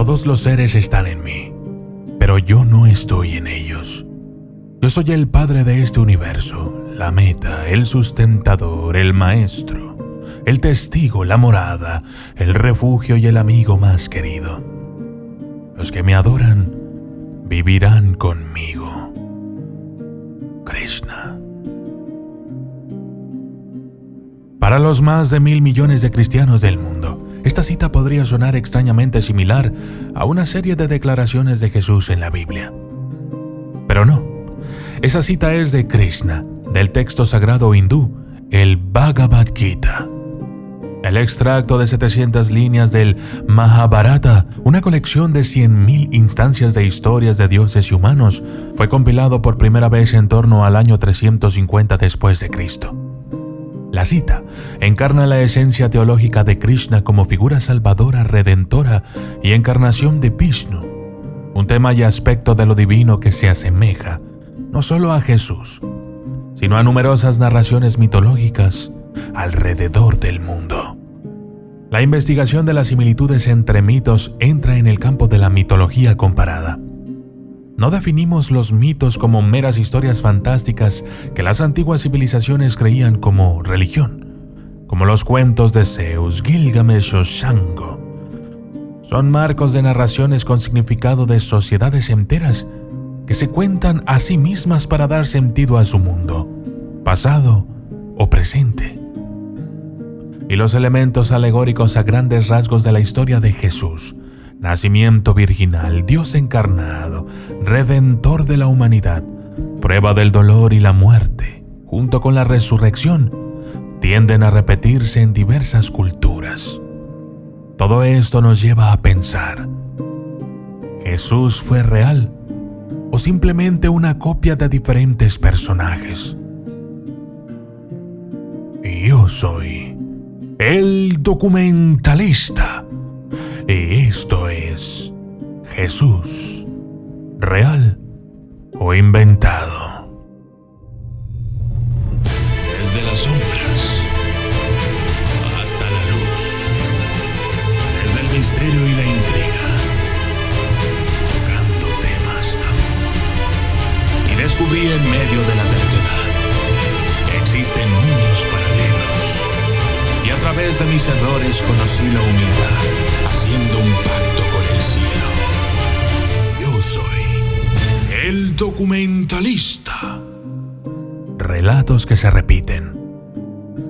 Todos los seres están en mí, pero yo no estoy en ellos. Yo soy el Padre de este universo, la meta, el sustentador, el maestro, el testigo, la morada, el refugio y el amigo más querido. Los que me adoran vivirán conmigo. Krishna. Para los más de 1.000 millones de cristianos del mundo, esta cita podría sonar extrañamente similar a una serie de declaraciones de Jesús en la Biblia. Pero no, esa cita es de Krishna, del texto sagrado hindú, el Bhagavad Gita. El extracto de 700 líneas del Mahabharata, una colección de 100.000 instancias de historias de dioses y humanos, fue compilado por primera vez en torno al año 350 después de Cristo. La cita encarna la esencia teológica de Krishna como figura salvadora, redentora y encarnación de Vishnu, un tema y aspecto de lo divino que se asemeja no solo a Jesús, sino a numerosas narraciones mitológicas alrededor del mundo. La investigación de las similitudes entre mitos entra en el campo de la mitología comparada. No definimos los mitos como meras historias fantásticas que las antiguas civilizaciones creían como religión, como los cuentos de Zeus, Gilgamesh o Shango. Son marcos de narraciones con significado de sociedades enteras que se cuentan a sí mismas para dar sentido a su mundo, pasado o presente. Y los elementos alegóricos a grandes rasgos de la historia de Jesús, nacimiento virginal, Dios encarnado, redentor de la humanidad, prueba del dolor y la muerte, junto con la resurrección, tienden a repetirse en diversas culturas. Todo esto nos lleva a pensar, ¿Jesús fue real o simplemente una copia de diferentes personajes? Yo soy el documentalista. Y esto es Jesús, ¿real o inventado? Desde las sombras hasta la luz, desde el misterio y la intriga, tocando temas tabú. Y descubrí en medio de la terquedad que existen mundos paralelos. Y a través de mis errores conocí la humildad, haciendo un pacto con el cielo. Yo soy el documentalista. Relatos que se repiten.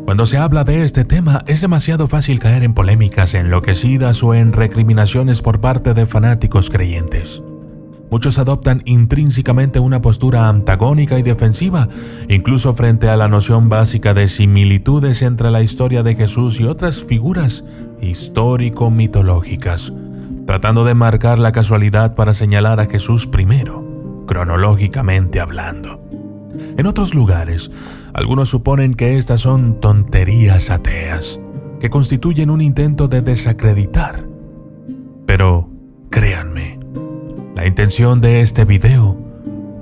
Cuando se habla de este tema, es demasiado fácil caer en polémicas enloquecidas o en recriminaciones por parte de fanáticos creyentes. Muchos adoptan intrínsecamente una postura antagónica y defensiva, incluso frente a la noción básica de similitudes entre la historia de Jesús y otras figuras histórico-mitológicas, tratando de marcar la casualidad para señalar a Jesús primero, cronológicamente hablando. En otros lugares, algunos suponen que estas son tonterías ateas, que constituyen un intento de desacreditar. Pero, créanme, la intención de este video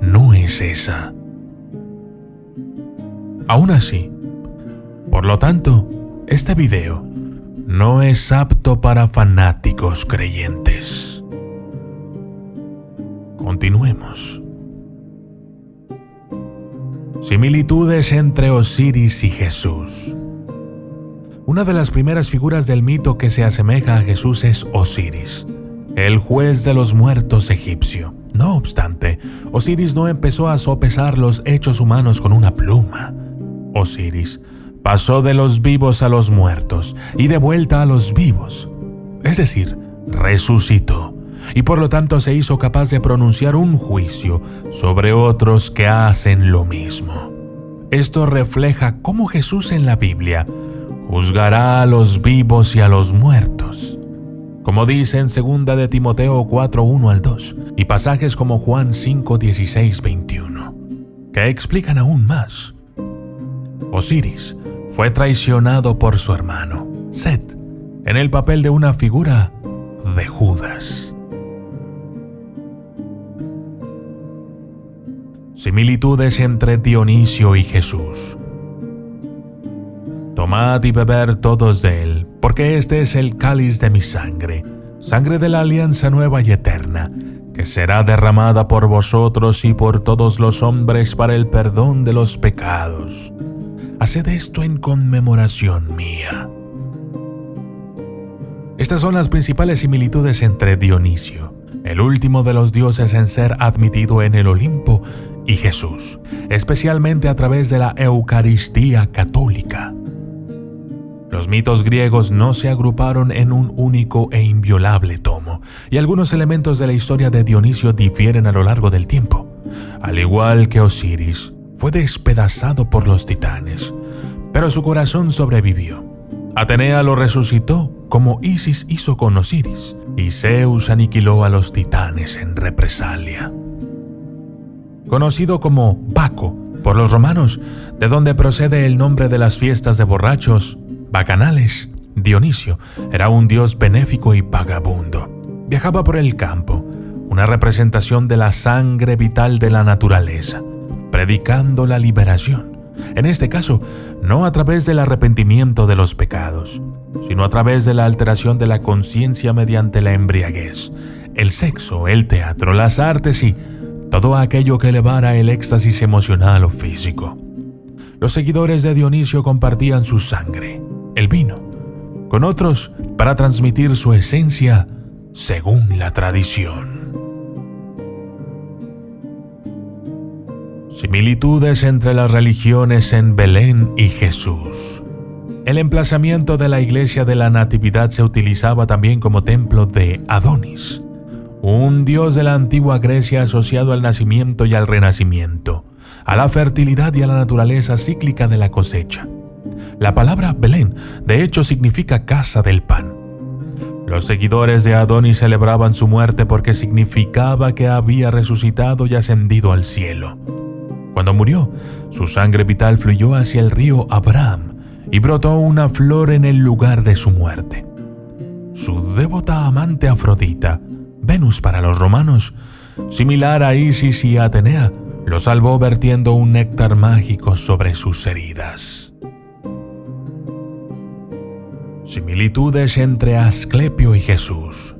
no es esa. Aún así, por lo tanto, este video no es apto para fanáticos creyentes. Continuemos. Similitudes entre Osiris y Jesús. Una de las primeras figuras del mito que se asemeja a Jesús es Osiris, el juez de los muertos egipcio. No obstante, Osiris no empezó a sopesar los hechos humanos con una pluma. Osiris pasó de los vivos a los muertos y de vuelta a los vivos, es decir, resucitó, y por lo tanto se hizo capaz de pronunciar un juicio sobre otros que hacen lo mismo. Esto refleja cómo Jesús en la Biblia juzgará a los vivos y a los muertos, como dice en 2 de Timoteo 4:1-2, y pasajes como Juan 5:16-21, que explican aún más. Osiris fue traicionado por su hermano, Set, en el papel de una figura de Judas. Similitudes entre Dionisio y Jesús. Tomad y beber todos de él, porque este es el cáliz de mi sangre, sangre de la alianza nueva y eterna, que será derramada por vosotros y por todos los hombres para el perdón de los pecados. Haced esto en conmemoración mía. Estas son las principales similitudes entre Dionisio, el último de los dioses en ser admitido en el Olimpo, y Jesús, especialmente a través de la Eucaristía católica. Los mitos griegos no se agruparon en un único e inviolable tomo, y algunos elementos de la historia de Dionisio difieren a lo largo del tiempo. Al igual que Osiris, fue despedazado por los titanes, pero su corazón sobrevivió. Atenea lo resucitó como Isis hizo con Osiris, y Zeus aniquiló a los titanes en represalia. Conocido como Baco por los romanos, de donde procede el nombre de las fiestas de borrachos, bacanales, Dionisio era un dios benéfico y vagabundo. Viajaba por el campo, una representación de la sangre vital de la naturaleza, predicando la liberación. En este caso, no a través del arrepentimiento de los pecados, sino a través de la alteración de la conciencia mediante la embriaguez, el sexo, el teatro, las artes y todo aquello que elevara el éxtasis emocional o físico. Los seguidores de Dionisio compartían su sangre, el vino, con otros para transmitir su esencia según la tradición. Similitudes entre las religiones en Belén y Jesús. El emplazamiento de la iglesia de la Natividad se utilizaba también como templo de Adonis, un dios de la antigua Grecia asociado al nacimiento y al renacimiento, a la fertilidad y a la naturaleza cíclica de la cosecha. La palabra Belén, de hecho, significa casa del pan. Los seguidores de Adonis celebraban su muerte porque significaba que había resucitado y ascendido al cielo. Cuando murió, su sangre vital fluyó hacia el río Abraham y brotó una flor en el lugar de su muerte. Su devota amante Afrodita, Venus para los romanos, similar a Isis y Atenea, lo salvó vertiendo un néctar mágico sobre sus heridas. Similitudes entre Asclepio y Jesús.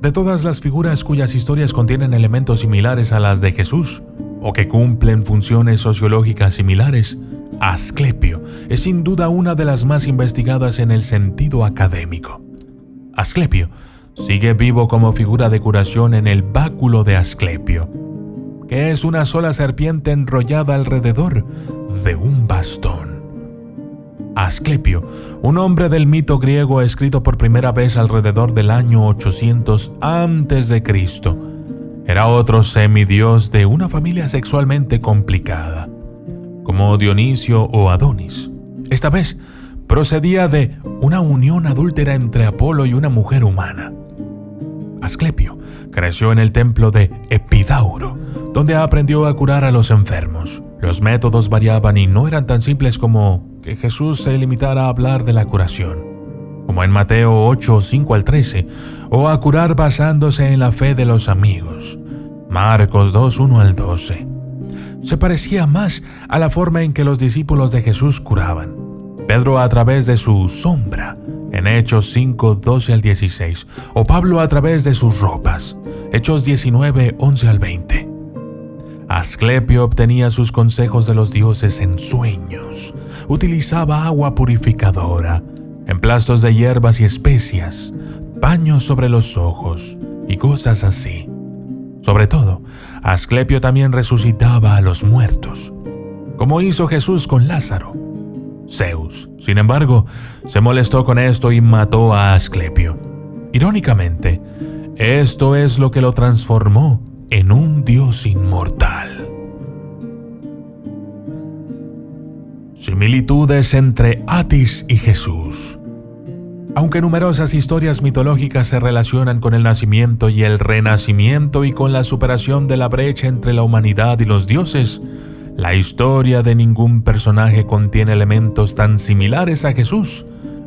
De todas las figuras cuyas historias contienen elementos similares a las de Jesús, o que cumplen funciones sociológicas similares, Asclepio es sin duda una de las más investigadas en el sentido académico. Asclepio sigue vivo como figura de curación en el báculo de Asclepio, que es una sola serpiente enrollada alrededor de un bastón. Asclepio, un hombre del mito griego escrito por primera vez alrededor del año 800 a.C., era otro semidios de una familia sexualmente complicada, como Dionisio o Adonis. Esta vez procedía de una unión adúltera entre Apolo y una mujer humana. Asclepio creció en el templo de Epidauro, donde aprendió a curar a los enfermos. Los métodos variaban y no eran tan simples como que Jesús se limitara a hablar de la curación, como en Mateo 8, 5 al 13, o a curar basándose en la fe de los amigos, Marcos 2, 1 al 12. Se parecía más a la forma en que los discípulos de Jesús curaban. Pedro a través de su sombra, en Hechos 5, 12 al 16, o Pablo a través de sus ropas, Hechos 19, 11 al 20. Asclepio obtenía sus consejos de los dioses en sueños, utilizaba agua purificadora, emplastos de hierbas y especias, paños sobre los ojos y cosas así. Sobre todo, Asclepio también resucitaba a los muertos, como hizo Jesús con Lázaro. Zeus, sin embargo, se molestó con esto y mató a Asclepio. Irónicamente, esto es lo que lo transformó en un dios inmortal. Similitudes entre Atis y Jesús. Aunque numerosas historias mitológicas se relacionan con el nacimiento y el renacimiento y con la superación de la brecha entre la humanidad y los dioses, la historia de ningún personaje contiene elementos tan similares a Jesús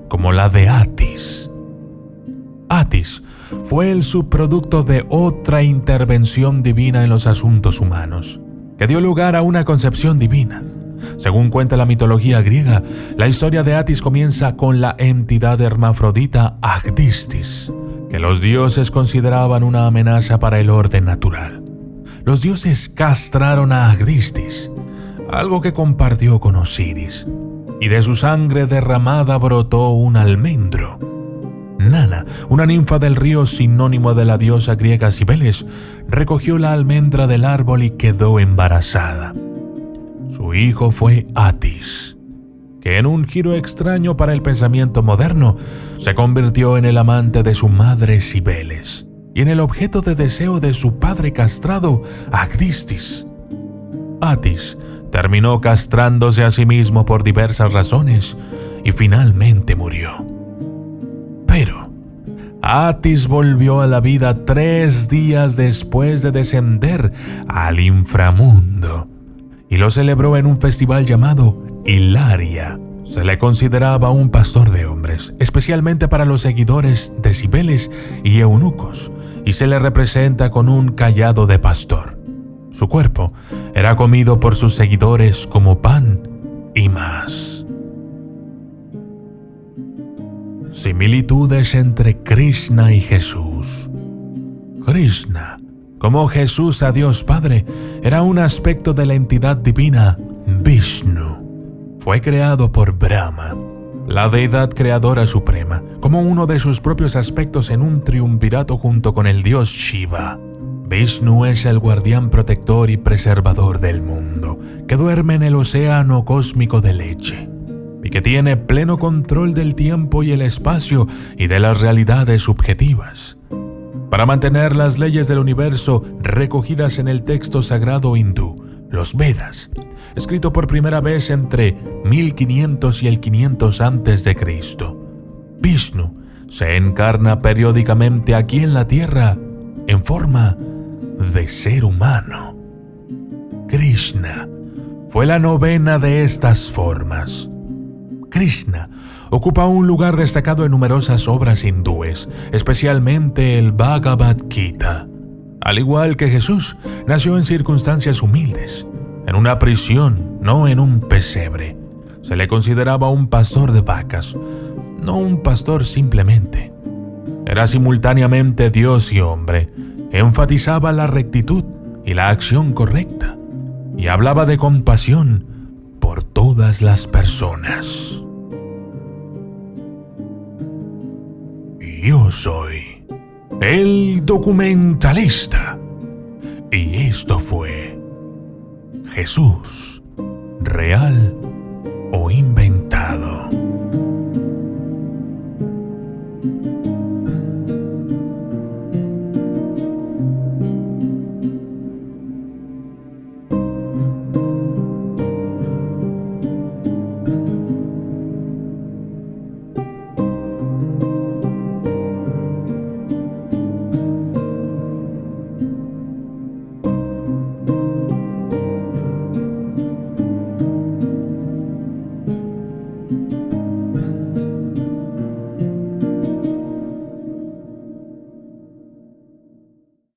como la de Atis. Atis fue el subproducto de otra intervención divina en los asuntos humanos, que dio lugar a una concepción divina. Según cuenta la mitología griega, la historia de Atis comienza con la entidad hermafrodita Agdistis, que los dioses consideraban una amenaza para el orden natural. Los dioses castraron a Agdistis, algo que compartió con Osiris, y de su sangre derramada brotó un almendro. Nana, una ninfa del río sinónimo de la diosa griega Cibeles, recogió la almendra del árbol y quedó embarazada. Su hijo fue Atis, que en un giro extraño para el pensamiento moderno, se convirtió en el amante de su madre Cibeles y en el objeto de deseo de su padre castrado, Agdistis. Atis terminó castrándose a sí mismo por diversas razones y finalmente murió. Pero Atis volvió a la vida 3 días después de descender al inframundo y lo celebró en un festival llamado Hilaria. Se le consideraba un pastor de hombres, especialmente para los seguidores de Cibeles y eunucos, y se le representa con un cayado de pastor. Su cuerpo era comido por sus seguidores como pan y más. Similitudes entre Krishna y Jesús. Krishna, como Jesús a Dios Padre, era un aspecto de la entidad divina Vishnu. Fue creado por Brahma, la deidad creadora suprema, como uno de sus propios aspectos en un triunvirato junto con el dios Shiva. Vishnu es el guardián protector y preservador del mundo, que duerme en el océano cósmico de leche, y que tiene pleno control del tiempo y el espacio y de las realidades subjetivas. Para mantener las leyes del universo recogidas en el texto sagrado hindú, los Vedas, escrito por primera vez entre 1500 y el 500 a.C., Vishnu se encarna periódicamente aquí en la tierra en forma de ser humano. Krishna fue la novena de estas formas. Krishna ocupa un lugar destacado en numerosas obras hindúes, especialmente el Bhagavad Gita. Al igual que Jesús, nació en circunstancias humildes, en una prisión, no en un pesebre. Se le consideraba un pastor de vacas, no un pastor simplemente. Era simultáneamente Dios y hombre, enfatizaba la rectitud y la acción correcta, y hablaba de compasión por todas las personas. Yo soy el documentalista, y esto fue Jesús, ¿real o inventado?